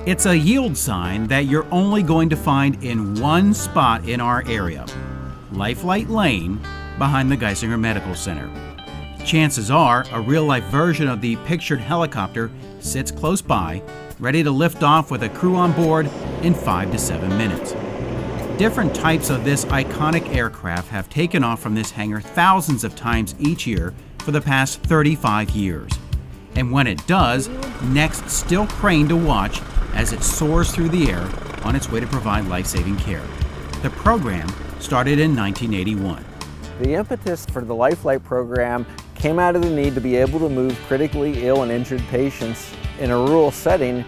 It's a yield sign that you're only going to find in one spot in our area, LifeLight Lane, behind the Geisinger Medical Center. Chances are a real-life version of the pictured helicopter sits close by, ready to lift off with a crew on board in 5 to 7 minutes. Different types of this iconic aircraft have taken off from this hangar thousands of times each year for the past 35 years. And when it does, necks still crane to watch as it soars through the air on its way to provide life-saving care. The program started in 1981. The impetus for the LifeLight program came out of the need to be able to move critically ill and injured patients in a rural setting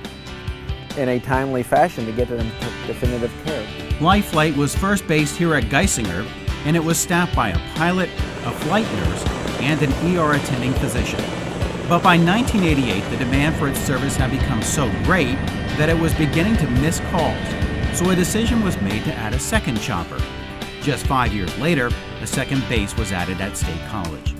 in a timely fashion to get them to definitive care. LifeLight was first based here at Geisinger, and it was staffed by a pilot, a flight nurse, and an ER attending physician. But by 1988, the demand for its service had become so great that it was beginning to miss calls, so a decision was made to add a second chopper. Just 5 years later, a second base was added at State College.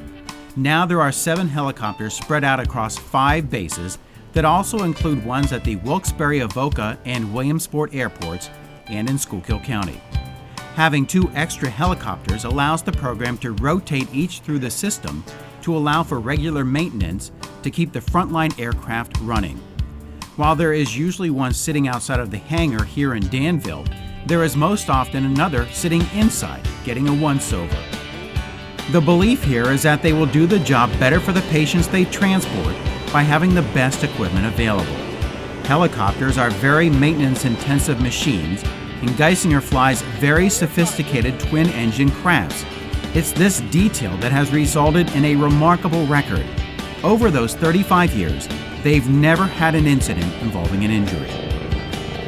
Now there are 7 helicopters spread out across 5 bases that also include ones at the Wilkes-Barre, Avoca, and Williamsport airports and in Schuylkill County. Having 2 extra helicopters allows the program to rotate each through the system to allow for regular maintenance to keep the frontline aircraft running. While there is usually one sitting outside of the hangar here in Danville, there is most often another sitting inside, getting a once-over. The belief here is that they will do the job better for the patients they transport by having the best equipment available. Helicopters are very maintenance-intensive machines, and Geisinger flies very sophisticated twin-engine crafts. It's this detail that has resulted in a remarkable record. Over those 35 years, they've never had an incident involving an injury.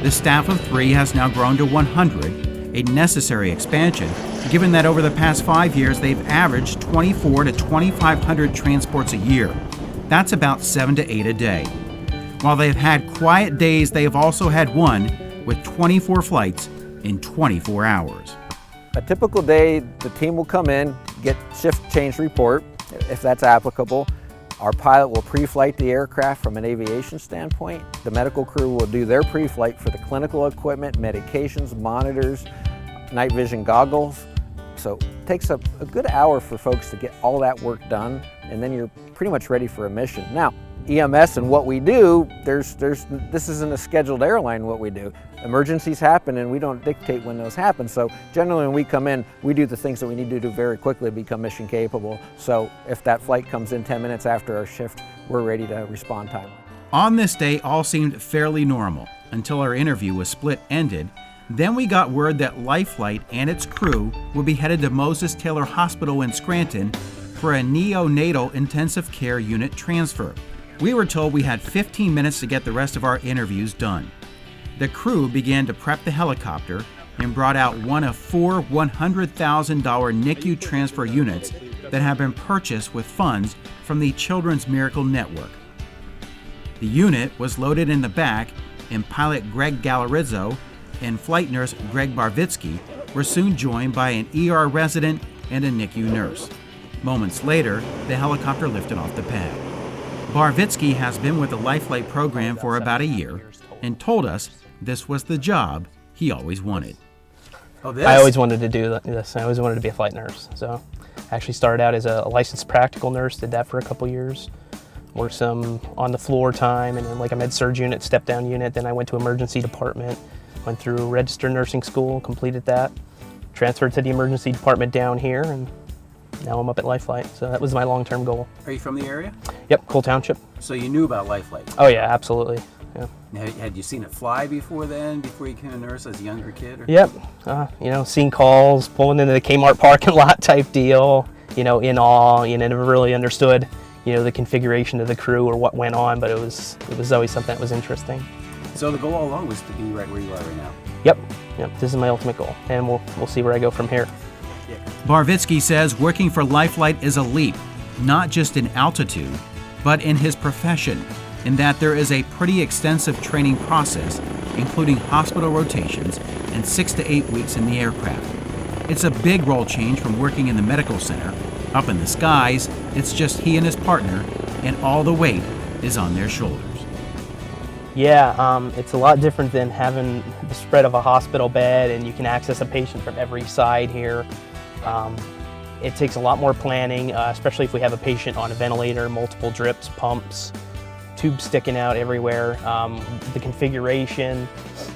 The staff of 3 has now grown to 100, a necessary expansion, given that over the past 5 years they've averaged 24 to 2,500 transports a year. That's about 7 to 8 a day. While they've had quiet days, they have also had one with 24 flights in 24 hours. A typical day, the team will come in, get shift change report, if that's applicable. Our pilot will pre-flight the aircraft from an aviation standpoint. The medical crew will do their pre-flight for the clinical equipment, medications, monitors, night vision goggles. So it takes a good hour for folks to get all that work done, and then you're pretty much ready for a mission. Now, EMS and what we do, this isn't a scheduled airline what we do. Emergencies happen and we don't dictate when those happen. So generally when we come in, we do the things that we need to do very quickly to become mission capable. So if that flight comes in 10 minutes after our shift, we're ready to respond timely. On this day, all seemed fairly normal until our interview with Split ended. Then we got word that LifeLight and its crew would be headed to Moses Taylor Hospital in Scranton for a neonatal intensive care unit transfer. We were told we had 15 minutes to get the rest of our interviews done. The crew began to prep the helicopter and brought out one of 4 $100,000 NICU transfer units that have been purchased with funds from the Children's Miracle Network. The unit was loaded in the back, and pilot Greg Galarizzo and flight nurse Greg Barvitsky were soon joined by an ER resident and a NICU nurse. Moments later, the helicopter lifted off the pad. Barvitsky has been with the LifeLight program for about a year and told us this was the job he always wanted. I always wanted to do this. I always wanted to be a flight nurse. So I actually started out as a licensed practical nurse, did that for a couple years. Worked some on the floor time and then like a med-surg unit, step-down unit. Then I went to emergency department, went through registered nursing school, completed that, transferred to the emergency department down here, and now I'm up at LifeLight, so that was my long-term goal. Are you from the area? Yep, Cole Township. So you knew about LifeLight? Oh yeah, absolutely. Yeah. Had you seen it fly before then, before you became a nurse as a younger kid? Or? Yep, seen calls, pulling into the Kmart parking lot type deal, in awe, never really understood, the configuration of the crew or what went on, but it was always something that was interesting. So the goal all along was to be right where you are right now? Yep, this is my ultimate goal, and we'll see where I go from here. Barvitsky says working for LifeLight is a leap, not just in altitude, but in his profession, in that there is a pretty extensive training process, including hospital rotations and 6 to 8 weeks in the aircraft. It's a big role change from working in the medical center. Up in the skies, it's just he and his partner, and all the weight is on their shoulders. Yeah, it's a lot different than having the spread of a hospital bed and you can access a patient from every side here. It takes a lot more planning, especially if we have a patient on a ventilator, multiple drips, pumps, tubes sticking out everywhere. The configuration,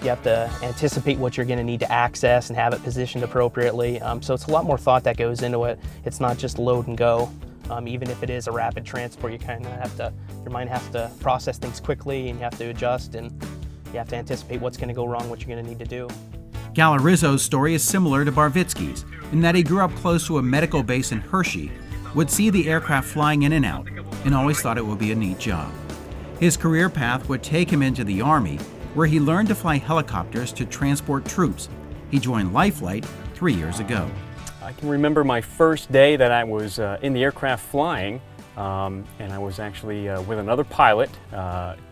you have to anticipate what you're going to need to access and have it positioned appropriately. So it's a lot more thought that goes into it. It's not just load and go. Even if it is a rapid transport, you kind of have to, your mind has to process things quickly and you have to adjust and you have to anticipate what's going to go wrong, what you're going to need to do. Galarizzo's story is similar to Barvitsky's in that he grew up close to a medical base in Hershey, would see the aircraft flying in and out, and always thought it would be a neat job. His career path would take him into the Army, where he learned to fly helicopters to transport troops. He joined LifeLight 3 years ago. I can remember my first day that I was in the aircraft flying, and I was actually with another pilot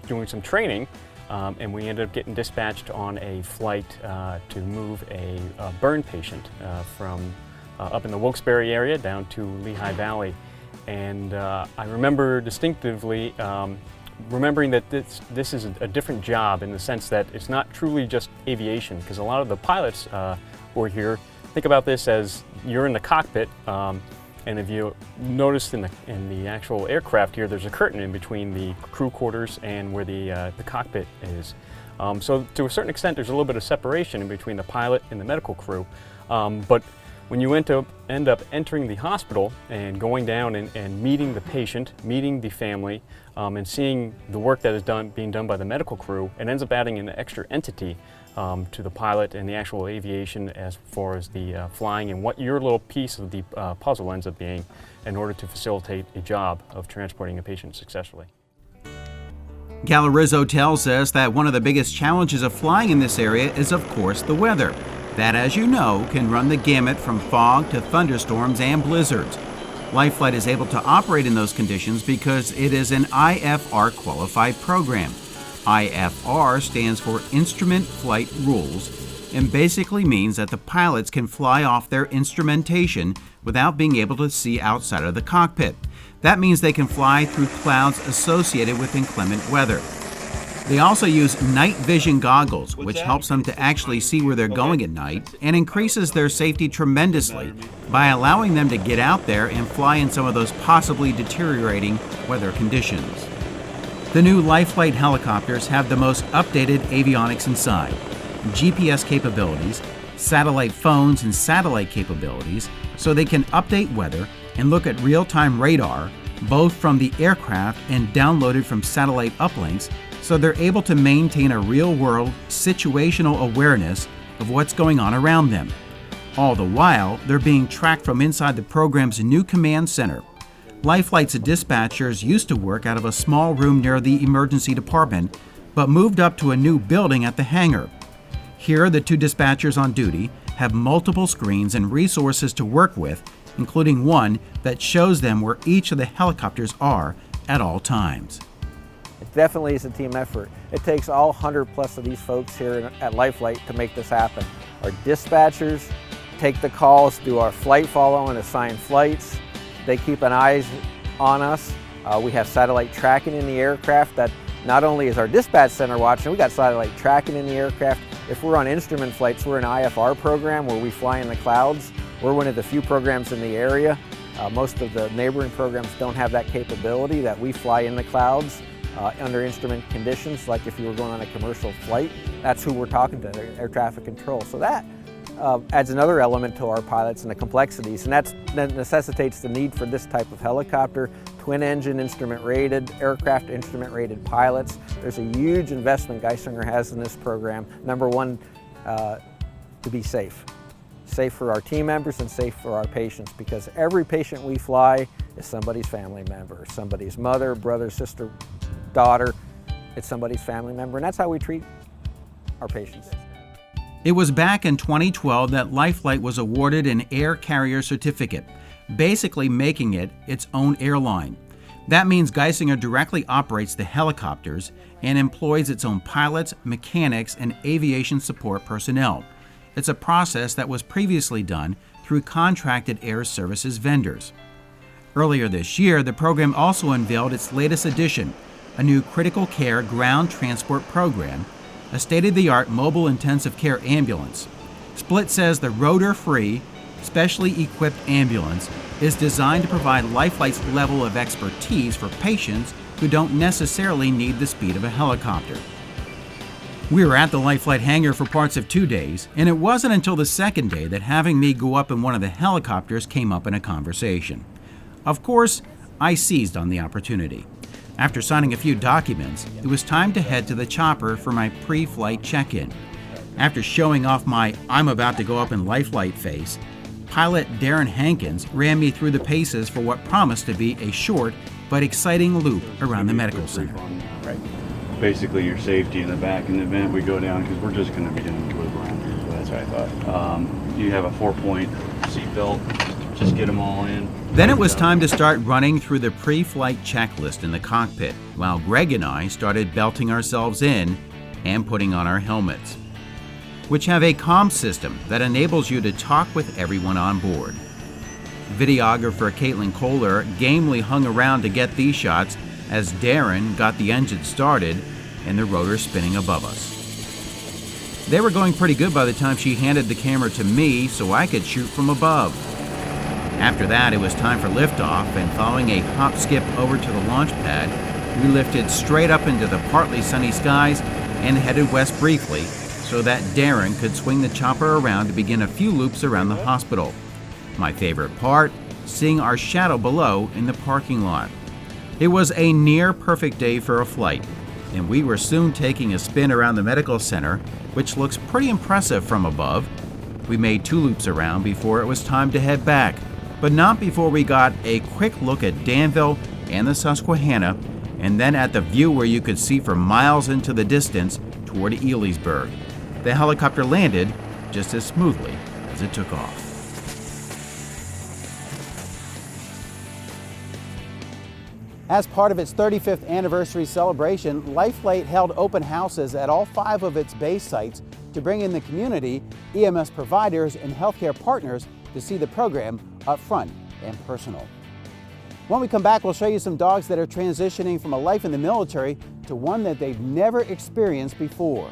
doing some training. And we ended up getting dispatched on a flight to move a burn patient from up in the Wilkes-Barre area down to Lehigh Valley. And I remember distinctively remembering that this is a different job in the sense that it's not truly just aviation, because a lot of the pilots who are here think about this as you're in the cockpit. And if you notice in the actual aircraft here, there's a curtain in between the crew quarters and where the cockpit is. So to a certain extent, there's a little bit of separation in between the pilot and the medical crew. But when you end up entering the hospital and going down and meeting the patient, meeting the family, and seeing the work that is being done by the medical crew, it ends up adding an extra entity to the pilot and the actual aviation as far as the flying and what your little piece of the puzzle ends up being in order to facilitate a job of transporting a patient successfully. Galarizzo tells us that one of the biggest challenges of flying in this area is, of course, the weather. That, as you know, can run the gamut from fog to thunderstorms and blizzards. LifeLight is able to operate in those conditions because it is an IFR qualified program. IFR stands for Instrument Flight Rules and basically means that the pilots can fly off their instrumentation without being able to see outside of the cockpit. That means they can fly through clouds associated with inclement weather. They also use night vision goggles, which helps them to actually see where they're going at night and increases their safety tremendously by allowing them to get out there and fly in some of those possibly deteriorating weather conditions. The new LifeLight helicopters have the most updated avionics inside, GPS capabilities, satellite phones and satellite capabilities, so they can update weather and look at real-time radar, both from the aircraft and downloaded from satellite uplinks, so they're able to maintain a real-world situational awareness of what's going on around them. All the while, they're being tracked from inside the program's new command center. LifeLight's dispatchers used to work out of a small room near the emergency department, but moved up to a new building at the hangar. Here, the two dispatchers on duty have multiple screens and resources to work with, including one that shows them where each of the helicopters are at all times. It definitely is a team effort. It takes all 100 plus of these folks here at LifeLight to make this happen. Our dispatchers take the calls, do our flight follow and assign flights. They keep an eye on us. We have satellite tracking in the aircraft that not only is our dispatch center watching, we got satellite tracking in the aircraft. If we're on instrument flights, we're an IFR program where we fly in the clouds. We're one of the few programs in the area. Most of the neighboring programs don't have that capability that we fly in the clouds under instrument conditions, like if you were going on a commercial flight. That's who we're talking to, air traffic control. So that adds another element to our pilots and the complexities, and that necessitates the need for this type of helicopter, twin engine instrument rated, aircraft instrument rated pilots. There's a huge investment Geisinger has in this program. Number one, to be safe. Safe for our team members and safe for our patients, because every patient we fly is somebody's family member, somebody's mother, brother, sister, daughter. It's somebody's family member, and that's how we treat our patients. It was back in 2012 that LifeLight was awarded an Air Carrier Certificate, basically making it its own airline. That means Geisinger directly operates the helicopters and employs its own pilots, mechanics, and aviation support personnel. It's a process that was previously done through contracted air services vendors. Earlier this year, the program also unveiled its latest edition, a new critical care ground transport program, a state-of-the-art mobile intensive care ambulance. Split says the rotor-free, specially equipped ambulance is designed to provide LifeLight's level of expertise for patients who don't necessarily need the speed of a helicopter. We were at the LifeLight hangar for parts of 2 days, and it wasn't until the second day that having me go up in one of the helicopters came up in a conversation. Of course, I seized on the opportunity. After signing a few documents, it was time to head to the chopper for my pre-flight check-in. After showing off my "I'm about to go up in LifeLight" face, pilot Darren Hankins ran me through the paces for what promised to be a short but exciting loop around the medical center. Right. Basically, your safety in the back in the event we go down, because we're just going to be doing a loop around here. So that's what I thought. You have a 4-point seatbelt. Just get them all in. Then it was time to start running through the pre-flight checklist in the cockpit, while Greg and I started belting ourselves in and putting on our helmets, which have a comm system that enables you to talk with everyone on board. Videographer Caitlin Kohler gamely hung around to get these shots as Darren got the engine started and the rotor spinning above us. They were going pretty good by the time she handed the camera to me so I could shoot from above. After that, it was time for liftoff, and following a hop skip over to the launch pad, we lifted straight up into the partly sunny skies and headed west briefly so that Darren could swing the chopper around to begin a few loops around the hospital. My favorite part, seeing our shadow below in the parking lot. It was a near perfect day for a flight, and we were soon taking a spin around the medical center, which looks pretty impressive from above. We made 2 loops around before it was time to head back, but not before we got a quick look at Danville and the Susquehanna, and then at the view where you could see for miles into the distance toward Elysburg. The helicopter landed just as smoothly as it took off. As part of its 35th anniversary celebration, LifeLight held open houses at all 5 of its base sites to bring in the community, EMS providers, and healthcare partners to see the program up front and personal. When we come back, we'll show you some dogs that are transitioning from a life in the military to one that they've never experienced before.